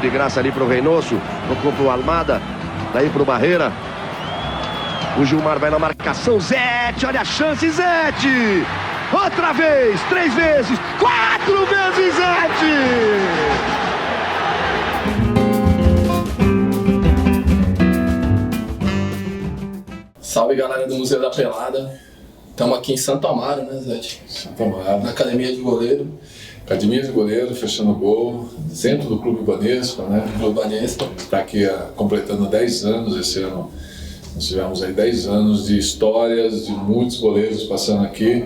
de graça ali pro Reynoso. Tocou pro Almada. Daí pro Barreira. O Gilmar vai na marcação. Zete, olha a chance, Zete! Outra vez, 3 vezes, 4 vezes, Zete! Salve, galera do Museu da Pelada. Estamos aqui em Santo Amaro, né, Zete? Santo Amaro. Na Academia de Goleiro. Academia de Goleiro, fechando o gol, dentro do Clube Banespa, né? Clube Banespa. Está aqui completando 10 anos esse ano. Nós tivemos aí 10 anos de histórias de muitos goleiros passando aqui.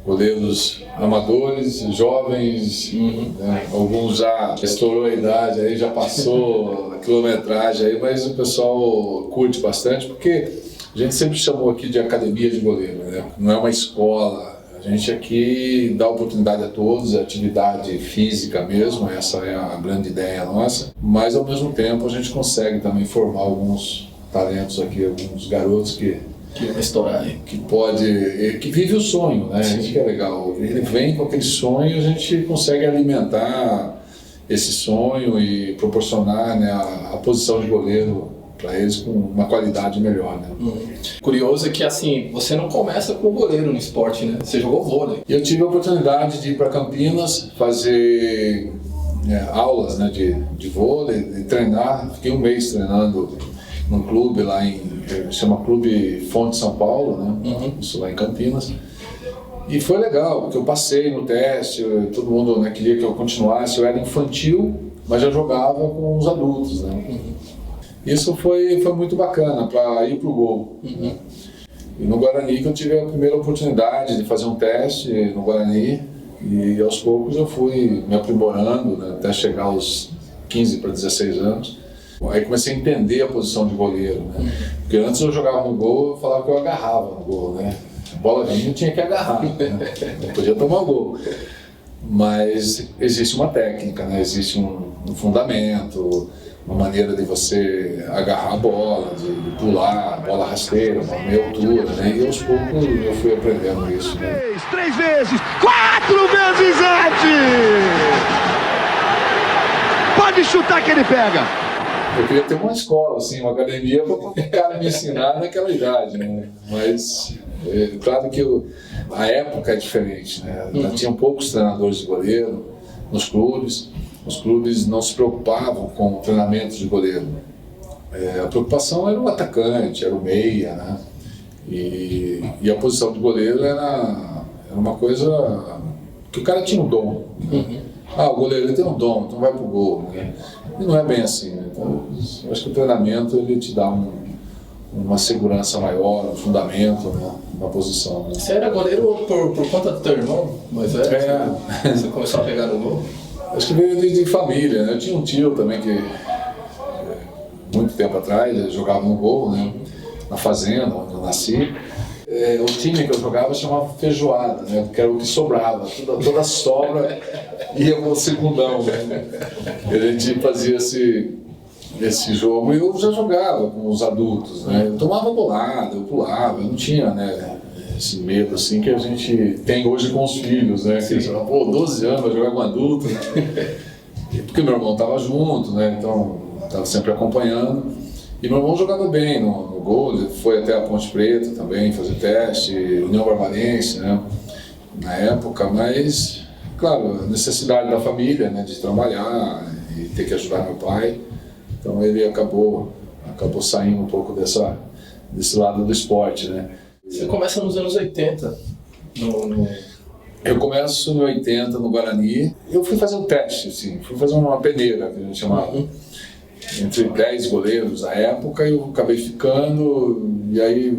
Goleiros amadores, jovens, né? Alguns já estourou a idade, aí já passou a quilometragem, aí, mas o pessoal curte bastante, porque a gente sempre chamou aqui de academia de goleiro, né? Não é uma escola, a gente aqui dá oportunidade a todos, é atividade física mesmo, essa é a grande ideia nossa, mas ao mesmo tempo a gente consegue também formar alguns talentos aqui, alguns garotos que vai estourar aí. Que vive o sonho, né? Isso que é legal. Ele vem com aquele sonho e a gente consegue alimentar esse sonho e proporcionar, né, a posição de goleiro para eles com uma qualidade melhor, né? Curioso é que, assim, você não começa com goleiro no esporte, né? Você jogou vôlei. Eu tive a oportunidade de ir para Campinas fazer aulas, né, de vôlei, de treinar. Fiquei um mês treinando num clube lá chama Clube Fonte São Paulo, né? Isso lá em Campinas. E foi legal, porque eu passei no teste, todo mundo, né, queria que eu continuasse. Eu era infantil, mas já jogava com os adultos, né? Isso foi muito bacana para ir pro gol. E no Guarani que eu tive a primeira oportunidade de fazer um teste no Guarani, e aos poucos eu fui me aprimorando, né, até chegar aos 15 para 16 anos. Aí comecei a entender a posição de goleiro, né? Porque antes eu jogava no gol, eu falava que eu agarrava no gol, né? A bola vinha, eu tinha que agarrar, né? Não podia tomar o gol. Mas existe uma técnica, né? Existe um fundamento, uma maneira de você agarrar a bola, de pular, bola rasteira, uma meia altura, né? E aos poucos eu fui aprendendo isso, né? 3 vezes, 4 vezes, Zete! Pode chutar que ele pega! Eu queria ter uma escola, assim, uma academia para o cara me ensinar naquela idade, né? Mas, claro que a época é diferente, né? Já tinham poucos treinadores de goleiro nos clubes. Os clubes não se preocupavam com o treinamento de goleiro. A preocupação era o atacante, era o meia, né? E a posição de goleiro era uma coisa que o cara tinha um dom, né? O goleiro ele tem um dom, então vai pro gol, né? E não é bem assim, né? Então, eu acho que o treinamento ele te dá uma segurança maior, um fundamento, né, na posição. Né? Você era goleiro por conta do teu irmão, Moisés? Você começou a pegar no gol? Acho que veio de família, né? Eu tinha um tio também que, muito tempo atrás, jogava no gol, né? Na fazenda, onde eu nasci. O time que eu jogava chamava feijoada, né? Que era o que sobrava, toda a sobra ia pro segundão, né? E a gente fazia esse jogo e eu já jogava com os adultos, né? Eu tomava bolada, eu pulava, eu não tinha, né, esse medo assim que a gente tem hoje com os filhos, né? Que fala, 12 anos vai jogar com adulto, né? Porque meu irmão estava junto, né? Então estava sempre acompanhando. E meu irmão jogava bem no gol, ele foi até a Ponte Preta também fazer teste, União Barbarense, né, na época, mas, claro, a necessidade da família, né, de trabalhar e ter que ajudar meu pai, então ele acabou saindo um pouco desse lado do esporte, né. Você começa nos anos 80, Eu começo em 80 no Guarani, eu fui fazer um teste, assim, fui fazer uma peneira, que a gente chamava. Entre 10 goleiros na época, eu acabei ficando, e aí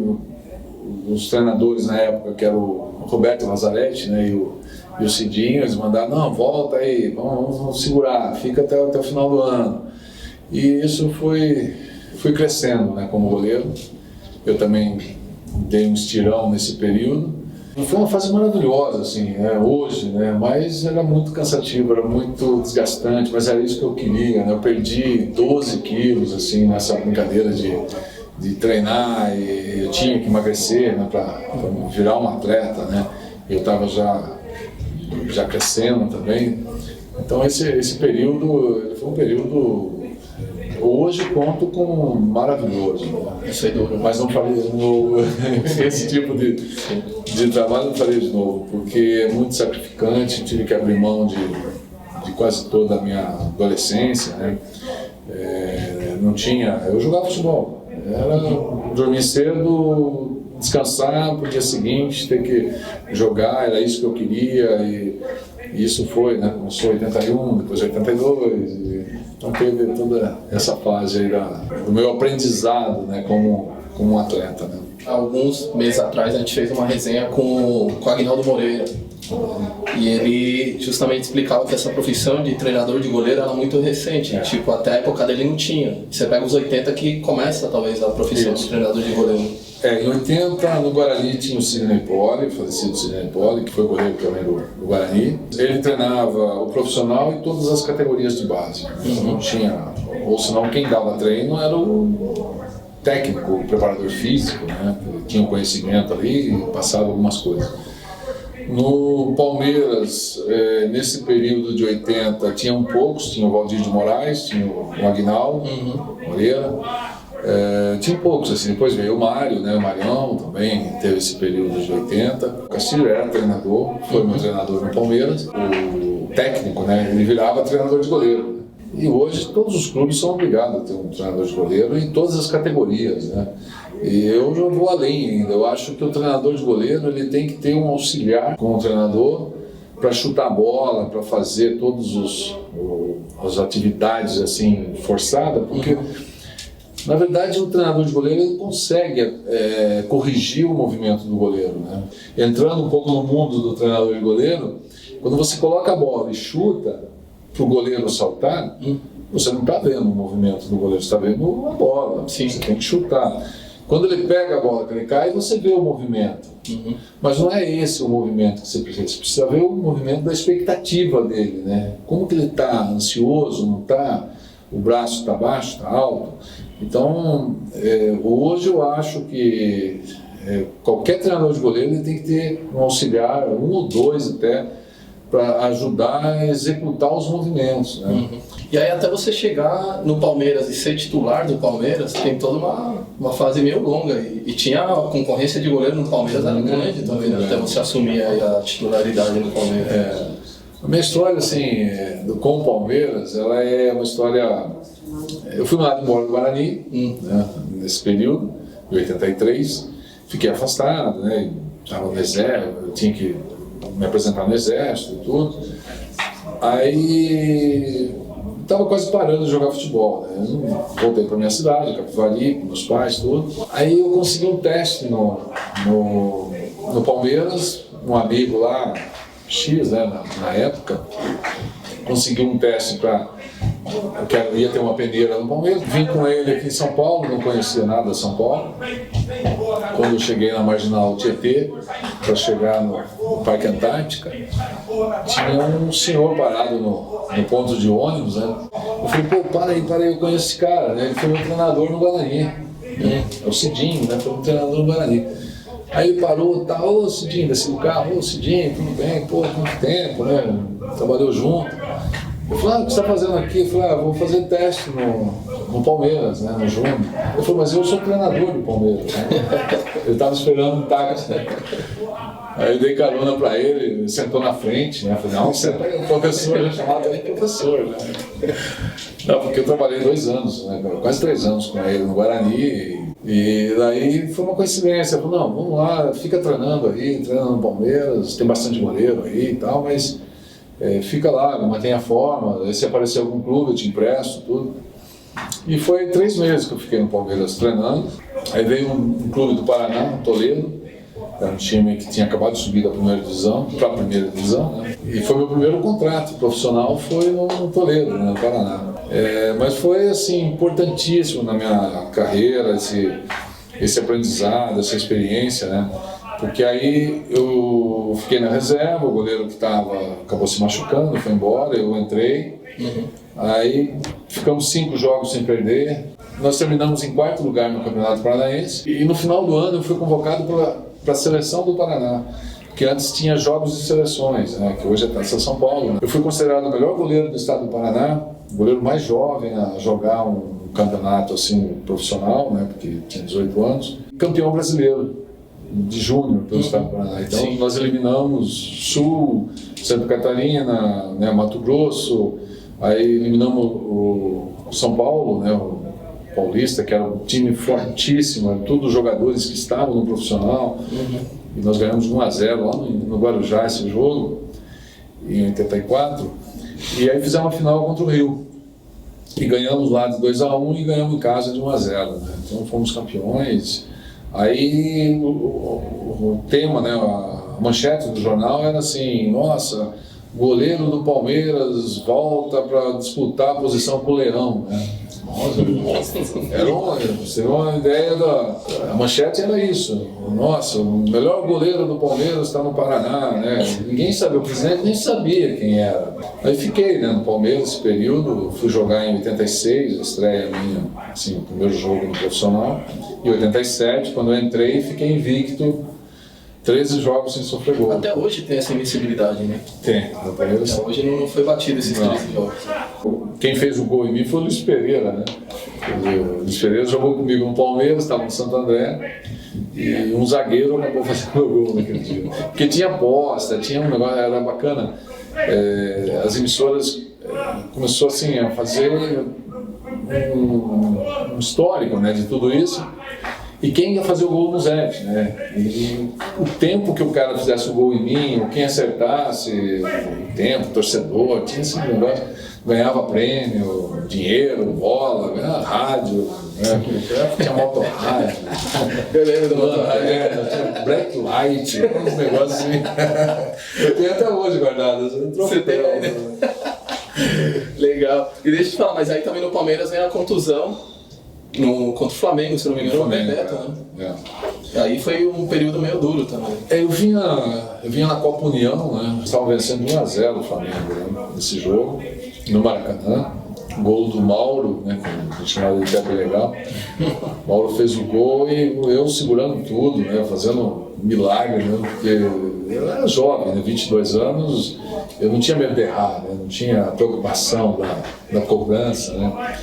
os treinadores na época, que era o Roberto Lazzaretti, né, e o Cidinho, eles mandaram, não, volta aí, vamos segurar, fica até o final do ano. E isso fui crescendo, né, como goleiro. Eu também dei um estirão nesse período. Foi uma fase maravilhosa, assim, né, hoje, né, mas era muito cansativo, era muito desgastante, mas era isso que eu queria, né, eu perdi 12 quilos, assim, nessa brincadeira de treinar, e eu tinha que emagrecer, né, para virar um atleta, né, eu estava já crescendo também, Então esse período foi um período, hoje conto como maravilhoso, né? Isso é duro. Mas não faria esse tipo de trabalho, não faria de novo, porque é muito sacrificante, tive que abrir mão de quase toda a minha adolescência, né? Não tinha, eu jogava futebol, era dormir cedo, descansar pro dia seguinte, ter que jogar, era isso que eu queria, e isso foi, né? Começou em 81, depois 82, então teve toda essa fase aí do meu aprendizado, né? Como um atleta, né? Alguns meses atrás a gente fez uma resenha com o Aguinaldo Moreira. E ele justamente explicava que essa profissão de treinador de goleiro era muito recente, tipo, até a época dele não tinha. Você pega os 80 que começa talvez a profissão de treinador de goleiro. Em 80, no Guarani tinha o Sidney Poli, o falecido Sidney Poli, que foi goleiro também do Guarani. Ele treinava o profissional e todas as categorias de base. Não tinha, ou senão quem dava treino era o técnico, o preparador físico, né? Ele tinha um conhecimento ali e passava algumas coisas. No Palmeiras, nesse período de 80, tinham poucos, tinha o Valdir de Moraes, tinha o Aguinaldo Moreira, tinha poucos, assim. Depois veio o Mário, né? O Marião também teve esse período de 80. O Castilho era treinador, foi meu treinador no Palmeiras. O técnico, né? Ele virava treinador de goleiro. E hoje todos os clubes são obrigados a ter um treinador de goleiro em todas as categorias, né? E eu já vou além ainda. Eu acho que o treinador de goleiro ele tem que ter um auxiliar com o treinador para chutar a bola, para fazer todas as atividades assim forçadas, porque na verdade o treinador de goleiro ele consegue corrigir o movimento do goleiro, né? Entrando um pouco no mundo do treinador de goleiro, quando você coloca a bola e chuta para o goleiro saltar, você não está vendo o movimento do goleiro, você está vendo a bola. Sim. Você tem que chutar. Quando ele pega a bola, que ele cai, você vê o movimento. Mas não é esse o movimento que você precisa. Você precisa ver o movimento da expectativa dele, né? Como que ele está ansioso, não está? O braço está baixo, está alto? Então, hoje eu acho que qualquer treinador de goleiro ele tem que ter um auxiliar, um ou dois até, para ajudar a executar os movimentos, né? E aí até você chegar no Palmeiras e ser titular do Palmeiras, tem toda uma fase meio longa. E tinha a concorrência de goleiro no Palmeiras, era grande também, né? Até você assumir aí a titularidade no Palmeiras. A minha história, assim, com o Palmeiras, ela é uma história... Eu fui mandado embora do Guarani, né, nesse período, de 83. Fiquei afastado, né? Estava no exército, eu tinha que me apresentar no exército e tudo. Aí estava quase parando de jogar futebol, né? Eu voltei para minha cidade, Capivari, com meus pais, tudo. Aí eu consegui um teste no Palmeiras, um amigo lá, X, né, na época, conseguiu um teste para... Eu ia ter uma peneira no Palmeiras, vim com ele aqui em São Paulo, não conhecia nada de São Paulo. Quando eu cheguei na Marginal Tietê, para chegar no Parque Antártica, tinha um senhor parado no ponto de ônibus, né? Eu falei, pô, para aí, eu conheço esse cara, né? Ele foi meu treinador no Guarani, né? É o Cidinho, né? Foi meu treinador no Guarani. Aí ele parou, tá, ô Cidinho, desci do carro, ô Cidinho, tudo bem, pô, quanto tempo, né? Trabalhou junto. Eu falei, o que você está fazendo aqui? Eu falei, vou fazer teste no Palmeiras, né, no Júnior. Ele falou, mas eu sou treinador do Palmeiras, né? Ele estava esperando um táxi. Aí eu dei carona para ele sentou na frente, né? Eu falei, não, você é um professor, eu chamava ele de professor, né? Não, porque eu trabalhei 2 anos, né, quase 3 anos com ele no Guarani. E daí foi uma coincidência. Eu falei, não, vamos lá, fica treinando aí, treinando no Palmeiras, tem bastante goleiro aí e tal, mas... fica lá, mantenha a forma, se aparecer algum clube eu te empresto, tudo. E foi 3 meses que eu fiquei no Palmeiras treinando. Aí veio um clube do Paraná, Toledo, era um time que tinha acabado de subir da primeira divisão para a primeira divisão, né? E foi meu primeiro contrato profissional, foi no Toledo, né, no Paraná. Mas foi assim, importantíssimo na minha carreira, esse aprendizado, essa experiência, né? Porque aí eu fiquei na reserva, o goleiro que estava acabou se machucando, foi embora, eu entrei. Aí ficamos 5 jogos sem perder. Nós terminamos em 4º lugar no Campeonato Paranaense. E no final do ano eu fui convocado para a seleção do Paraná. porque antes tinha jogos de seleções, né, que hoje é Taça São Paulo. Né? Eu fui considerado o melhor goleiro do estado do Paraná, o goleiro mais jovem a jogar um campeonato assim, profissional, né, porque tinha 18 anos, campeão brasileiro de júnior pelo estado do Paraná. Então sim, nós eliminamos Sul, Santa Catarina, né, Mato Grosso, aí eliminamos o São Paulo, né, o Paulista, que era um time fortíssimo, todos os jogadores que estavam no profissional, e nós ganhamos 1-0 lá no Guarujá esse jogo, em 84, e aí fizemos a final contra o Rio, e ganhamos lá de 2-1 e ganhamos em casa de 1-0, né? Então fomos campeões. Aí o tema, né, a manchete do jornal era assim: nossa, goleiro do Palmeiras volta para disputar a posição com o Leão, né? Nossa, você tem uma ideia a manchete era isso. Nossa, o melhor goleiro do Palmeiras está no Paraná, né? Ninguém sabia, o presidente nem sabia quem era. Aí fiquei, né, no Palmeiras esse período, fui jogar em 86, a estreia minha, assim, o primeiro jogo no profissional. Em 87, quando eu entrei, fiquei invicto, 13 jogos sem sofrer gol. Até hoje tem essa invencibilidade, né? Tem. Até hoje não foi batido esses 13 jogos. Quem fez o gol em mim foi o Luiz Pereira, né? O Luiz Pereira jogou comigo no Palmeiras, estava no Santo André, e um zagueiro acabou fazendo o gol naquele dia. Porque tinha aposta, tinha um negócio, era bacana. As emissoras começou assim a fazer um histórico, né, de tudo isso. E quem ia fazer o gol no Zete, né? E o tempo que o cara fizesse o gol em mim, ou quem acertasse, o tempo, o torcedor, tinha esse negócio, ganhava prêmio, dinheiro, bola, ganhava rádio, né? Tinha motorrádio. Eu lembro do motorrádio. Tinha black light, uns negócios assim. Eu tenho até hoje guardado. Você tem, né? Legal. E deixa eu te falar, mas aí também no Palmeiras vem a contusão. Contra o Flamengo, se não me engano, o Bebeto, né? Aí foi um período meio duro também. Eu vinha na Copa União, né? Estava vencendo 1-0 o Flamengo, né? Nesse jogo, no Maracanã. Gol do Mauro, né? Que a gente chamava de Pepe Legal. O Mauro fez o gol e eu segurando tudo, né? Fazendo milagre, né? Porque eu era jovem, né? 22 anos, eu não tinha medo de errar, né? Não tinha preocupação da cobrança, né?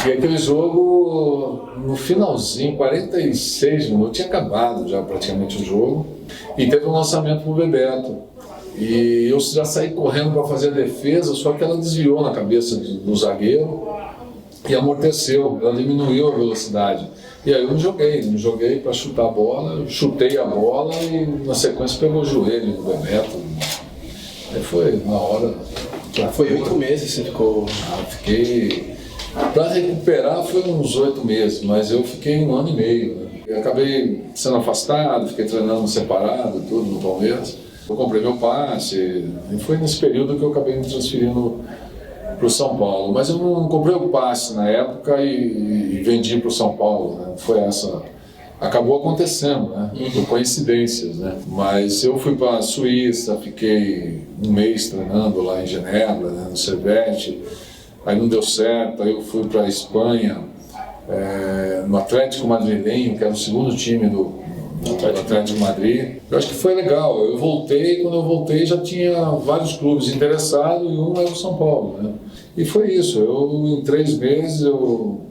E aquele jogo, no finalzinho, 46 minutos, tinha acabado já praticamente o jogo, e teve um lançamento pro Bebeto. E eu já saí correndo para fazer a defesa, só que ela desviou na cabeça do zagueiro e amorteceu, ela diminuiu a velocidade. E aí eu me joguei para chutar a bola, chutei a bola e na sequência pegou o joelho do Bebeto. Aí foi na hora. Foi 8 meses você ficou? Fiquei. Para recuperar foi uns 8 meses, mas eu fiquei 1 ano e meio. Né? Eu acabei sendo afastado, fiquei treinando separado, tudo no Palmeiras. Eu comprei meu passe e foi nesse período que eu acabei me transferindo para o São Paulo. Mas eu não comprei o passe na época e vendi para o São Paulo. Né? Foi essa. Acabou acontecendo, né? Por coincidências, né? Mas eu fui para a Suíça, fiquei 1 mês treinando lá em Genebra, né? No Servette. Aí não deu certo, aí eu fui para a Espanha, no Atlético Madrilenho, que era o segundo time do Atlético Madrid. Eu acho que foi legal, eu voltei, quando eu voltei já tinha vários clubes interessados e um era o São Paulo, né? E foi isso, em 3 meses eu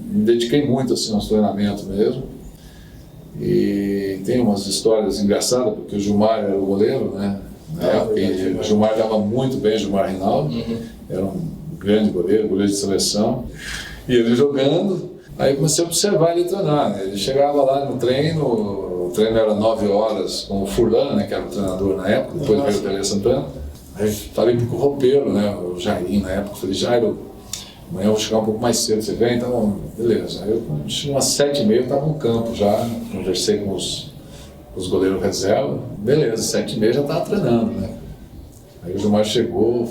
me dediquei muito assim, aos treinamentos mesmo. E tem umas histórias engraçadas, porque o Gilmar era o goleiro, né? Na época, o Gilmar dava muito bem, Gilmar Rinaldo, era um grande goleiro de seleção, e ele jogando, aí eu comecei a observar ele treinar, né? Ele chegava lá no treino, o treino era 9 horas com o Furlan, né, que era o treinador na época, depois veio o Tele Santana. Aí falei pro roupeiro, né, o Jairinho na época, falei: Jairo, amanhã eu vou chegar um pouco mais cedo, você vem? Então, beleza. Aí eu cheguei umas 7h30, eu estava no campo já, conversei com os goleiros reserva, beleza, 7h30 já estava treinando, né. Aí o Gilmar chegou,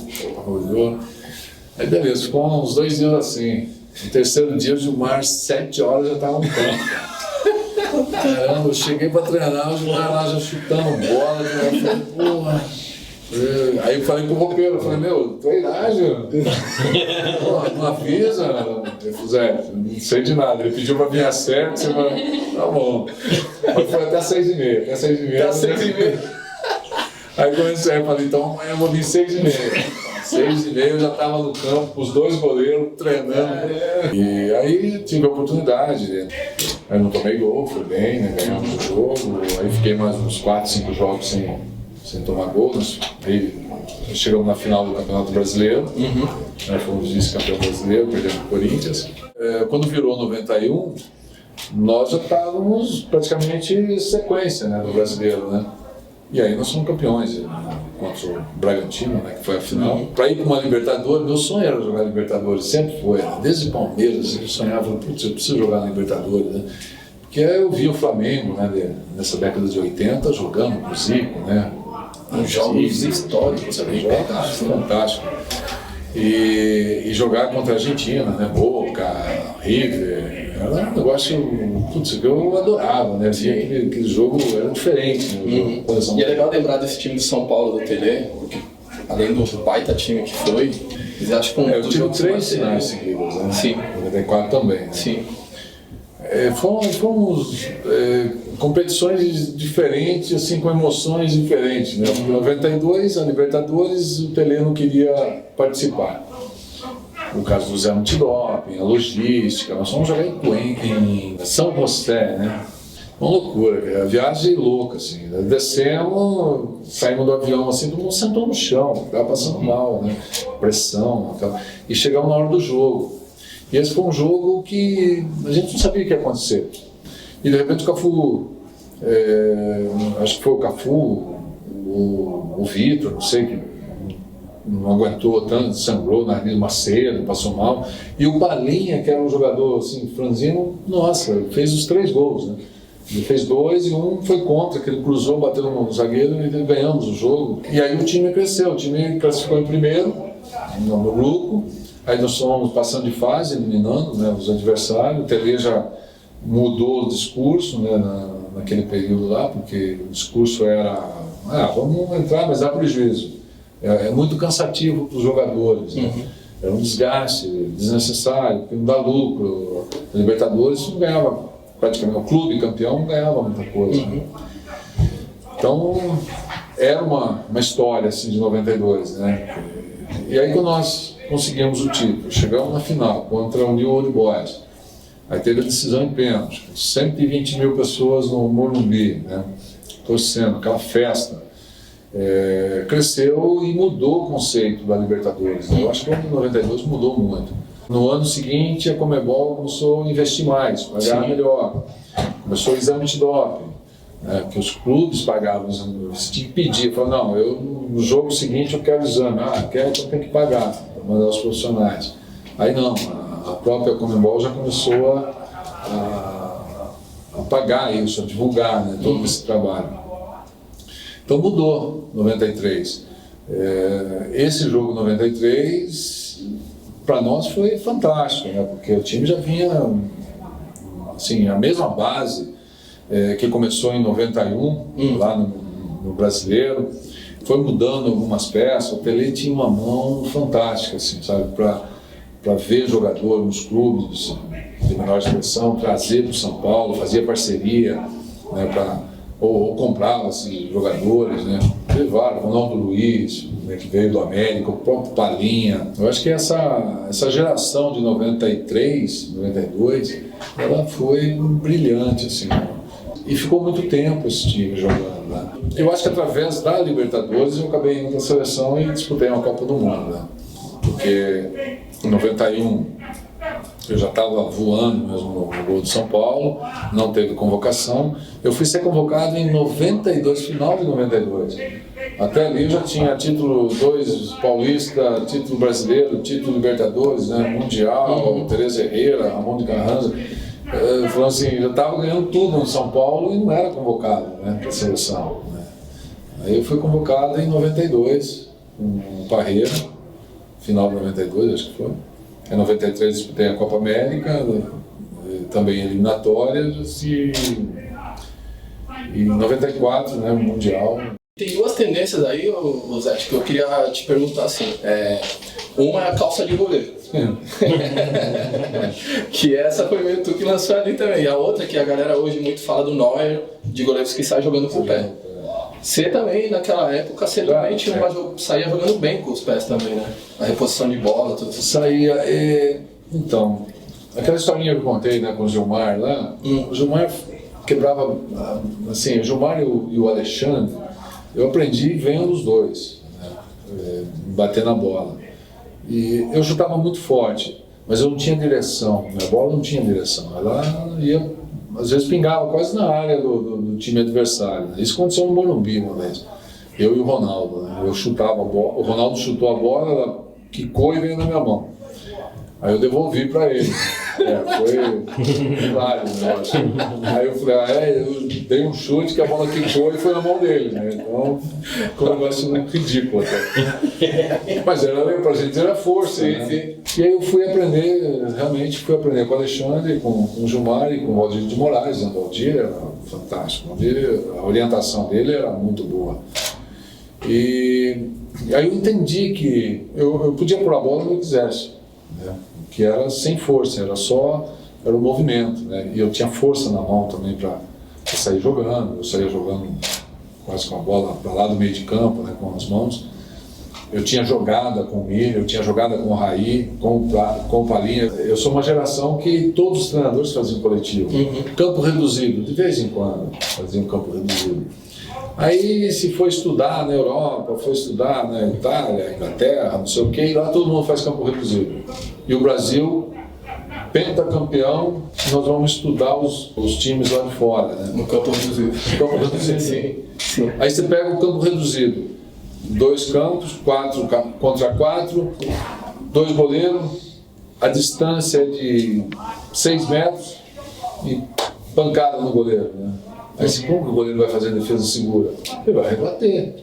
olhou. Aí beleza, ficou uns 2 dias assim. No 3º dia, o Gilmar, 7 horas, já estava no campo. Caramba, eu cheguei para treinar, o Gilmar lá já chutando bola. Eu falei: porra. Aí eu falei com o roupeiro, eu falei: meu, treinagem? Não avisa? Ele falou: Zé, não sei de nada. Ele pediu para vir às 7, você vai... Tá bom. Mas foi até 6h30. Até 6h30. Aí comecei, eu falei, então amanhã eu vou vir 6h30. 6h30 eu já estava no campo com os 2 goleiros treinando. E aí tive a oportunidade, né? Aí não tomei gol, fui bem, né? Ganhamos o jogo. Aí fiquei mais uns 4, 5 jogos sem tomar gol. Aí chegamos na final do Campeonato Brasileiro. Nós fomos vice-campeão brasileiro, perdemos o Corinthians. Quando virou 91, nós já estávamos praticamente em sequência, né, no brasileiro, né? E aí nós fomos campeões, né, contra o Bragantino, né, que foi a final. Para ir para uma Libertadores, meu sonho era jogar Libertadores, sempre foi, né? Desde Palmeiras eu sonhava, putz, eu preciso jogar na Libertadores, né? Porque eu vi o Flamengo, né, nessa década de 80 jogando com o Zico, né? Jogos históricos, você vê, fantástico. E jogar contra a Argentina, né? Boca, River, era um negócio, putz, que eu adorava, né? Aquele jogo era diferente, né? E é legal lembrar desse time de São Paulo do Tele, porque além do baita time que foi, eles acham que eu tive 3 finais seguidas, né? Sim. 94 também, né? Sim. Fomos competições diferentes, assim, com emoções diferentes, né? Em 92, a Libertadores, o Tele não queria participar. No caso do Zé Antidoping, a logística, nós fomos jogar em São José, né? Uma loucura, a viagem louca, assim. Descemos, saímos do avião, assim, todo mundo sentou no chão, estava passando mal, né? Pressão, e chegamos na hora do jogo. E esse foi um jogo que a gente não sabia o que ia acontecer. E de repente o Cafu, acho que foi o Cafu, o Vitor, não sei, que não aguentou tanto, sangrou, nariz Macedo, passou mal. E o Balinha, que era um jogador assim, franzino, nossa, fez os 3 gols, né? Ele fez 2 e um foi contra, que ele cruzou, bateu no zagueiro e ganhamos o jogo. E aí o time cresceu, o time classificou em primeiro no grupo. Aí nós fomos passando de fase, eliminando, né, os adversários. O Tele já mudou o discurso, né, naquele período lá, porque o discurso era, vamos entrar, mas dá prejuízo. É muito cansativo para os jogadores, né? É um desgaste desnecessário, porque não dá lucro. A Libertadores não ganhava praticamente, o clube campeão não ganhava muita coisa. Né? Então, era uma história assim, de 92, né? E aí quando nós conseguimos o título, chegamos na final contra o New Old Boys, aí teve a decisão em pênalti, 120 mil pessoas no Morumbi, né? Torcendo, aquela festa. Cresceu e mudou o conceito da Libertadores, né? Eu acho que o ano de 92 mudou muito. No ano seguinte, a Conmebol começou a investir mais, pagar melhor. Começou o exame de doping, né? Que os clubes pagavam, você tinha que pedir, falou, não, no jogo seguinte eu quero exame, quero, então tem que pagar, para mandar os profissionais. Aí não, a própria Conmebol já começou a pagar isso, a divulgar, né, todo esse trabalho. Então mudou 93. Esse jogo 93 para nós foi fantástico, né? Porque o time já vinha assim, a mesma base que começou em 91, lá no Brasileiro, foi mudando algumas peças. O Pelé tinha uma mão fantástica, assim, sabe, para ver jogador nos clubes de menor expressão, trazer para o São Paulo, fazia parceria, né, ou comprava esses jogadores, né? Levaram, Ronaldo Luiz, né, que veio do América, o próprio Palinha. Eu acho que essa geração de 93, 92, ela foi brilhante, assim, né? E ficou muito tempo esse time jogando, né? Eu acho que através da Libertadores eu acabei indo para a seleção e disputei uma Copa do Mundo, né? Porque em 91 eu já estava voando mesmo no gol de São Paulo, não teve convocação. Eu fui ser convocado em 92, final de 92. Até ali eu já tinha título 2 paulista, título brasileiro, título Libertadores, né, Mundial, Tereza Herrera, Ramon de Carranza. Falando assim, já estava ganhando tudo em São Paulo e não era convocado, né, para a seleção. Né. Aí eu fui convocado em 92, com Parreira, final de 92, acho que foi. Em 93 disputei a Copa América, também eliminatórias, e em 94, né, Mundial. Tem 2 tendências aí, Zé, que eu queria te perguntar assim. Uma é a calça de goleiro. Que essa foi meio tu que lançou ali também. E a outra que a galera hoje muito fala do Neuer, de goleiros que saem jogando com o pé. Você também, naquela época, você também saía jogando bem com os pés também, né? A reposição de bola, tudo isso. Saía. Então, aquela historinha que eu contei, né, com o Gilmar lá, o Gilmar quebrava. Assim, o Gilmar e o Alexandre, eu aprendi vendo os dois, né, bater na bola. E eu chutava muito forte, mas eu não tinha direção, minha bola não tinha direção. Ela ia. Às vezes pingava quase na área do time adversário. Né? Isso aconteceu no Morumbi uma vez. Eu e o Ronaldo. Né? Eu chutava a bola, o Ronaldo chutou a bola, ela quicou e veio na minha mão. Aí eu devolvi para ele. Foi hilário o negócio. Aí eu falei, eu dei um chute que a bola quicou e foi na mão dele. Né? Então, foi um negócio ridículo até. Mas pra gente era força. Sim, né? Sim. E aí eu fui aprender, realmente fui aprender com o Alexandre, com o Gilmar e com o Valdir de Moraes. O Valdir era fantástico. A orientação dele era muito boa. E aí eu entendi que eu podia pôr a bola onde eu quisesse. Né? Que era sem força, era o movimento, né? E eu tinha força na mão também para sair jogando. Eu saía jogando quase com a bola para lá do meio de campo, né, com as mãos. Eu tinha jogada com o Milho, eu tinha jogada com o Raí, com o Palinha. Eu sou uma geração que todos os treinadores faziam coletivo. Campo reduzido, de vez em quando faziam campo reduzido. Aí se foi estudar na Europa, foi estudar na Itália, Inglaterra, não sei o que, e lá todo mundo faz campo reduzido. E o Brasil, pentacampeão, nós vamos estudar os times lá de fora, né? No campo reduzido. Campo reduzido. Sim. Aí você pega o campo reduzido, 2 campos, 4 contra 4, 2 goleiros, a distância é de 6 metros e pancada no goleiro, né? Aí como que o goleiro vai fazer a defesa segura? Ele vai rebater.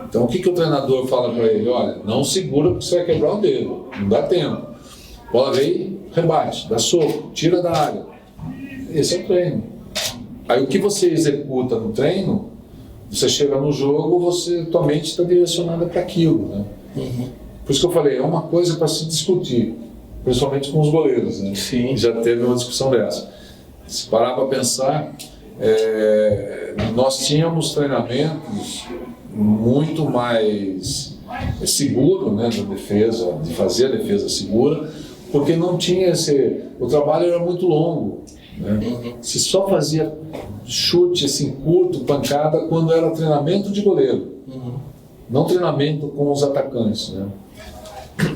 Então o que o treinador fala para ele? Olha, não segura porque você vai quebrar o dedo, não dá tempo. Bola vem, rebate, dá soco, tira da área. Esse é o treino. Aí o que você executa no treino, você chega no jogo, tua mente está direcionada para aquilo, né? Por isso que eu falei, é uma coisa para se discutir, principalmente com os goleiros, né? Sim. Já teve uma discussão dessa. Se parar para pensar, nós tínhamos treinamentos muito mais seguro, né, da defesa, de fazer a defesa segura, porque não tinha o trabalho era muito longo, né? Se só fazia chute assim curto, pancada, quando era treinamento de goleiro, não treinamento com os atacantes, né?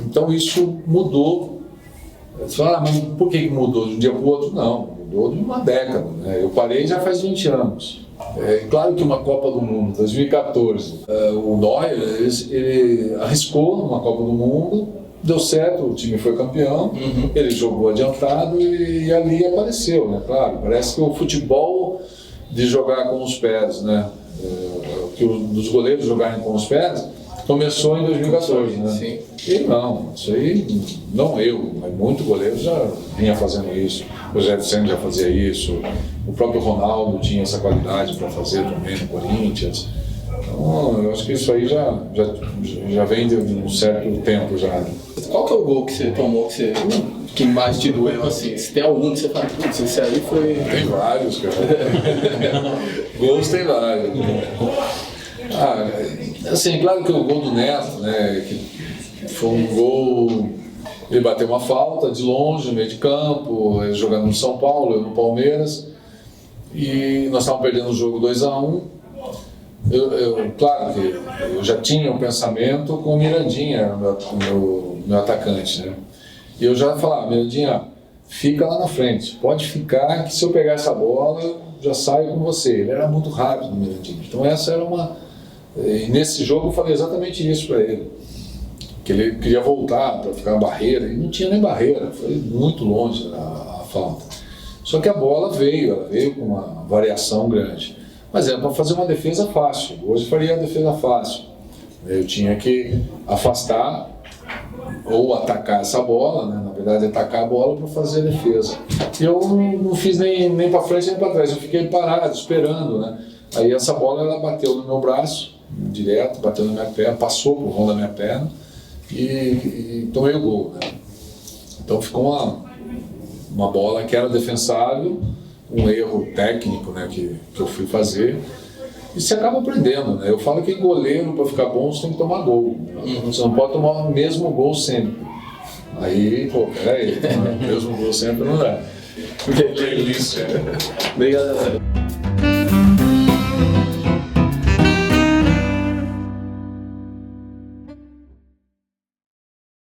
Então isso mudou. Você fala, mas por que mudou de um dia para o outro? Não, mudou de uma década, né? Eu parei já faz 20 anos. Claro que uma Copa do Mundo, 2014, o Neuer, ele arriscou uma Copa do Mundo, deu certo, o time foi campeão, ele jogou adiantado e ali apareceu, né? Claro, parece que o futebol de jogar com os pés, né? Que dos goleiros jogarem com os pés, começou em 2014, né? Sim. E não, isso aí, não eu, mas muito goleiro já vinha fazendo isso, o Rogério Ceni já fazia isso, o próprio Ronaldo tinha essa qualidade para fazer também no Corinthians. Então, eu acho que isso aí já vem de um certo tempo já. Qual que é o gol que você tomou que mais te doeu, assim? Se tem algum que você fala, putz, esse aí foi... Tem vários, cara. Gols tem vários. Assim, claro que o gol do Neto, né, que foi um gol, ele bateu uma falta de longe, no meio de campo, ele jogando no São Paulo, eu no Palmeiras, e nós estávamos perdendo o jogo 2-1. Claro que eu já tinha um pensamento com o Mirandinha, meu atacante, né? E eu já falava, Mirandinha, fica lá na frente, pode ficar que se eu pegar essa bola, já saio com você. Ele era muito rápido, o Mirandinha. Então essa era uma... E nesse jogo eu falei exatamente isso para ele, que ele queria voltar para ficar na barreira, e não tinha nem barreira, foi muito longe a falta. Só que a bola ela veio com uma variação grande. Mas era para fazer uma defesa fácil. Hoje faria a defesa fácil. Eu tinha que afastar ou atacar essa bola, né? Na verdade, atacar a bola para fazer a defesa. E eu não fiz nem para frente nem para trás, eu fiquei parado, esperando, né? Aí essa bola ela bateu no meu braço, direto, bateu na minha perna, passou por rolo da minha perna e tomei o gol, né? Então ficou uma bola que era defensável, um erro técnico, né, que eu fui fazer, E você acaba aprendendo, né? Eu falo que goleiro, para ficar bom, você tem que tomar gol. Você não pode tomar o mesmo gol sempre. Aí, pô, peraí, o mesmo gol sempre não dá. Obrigado.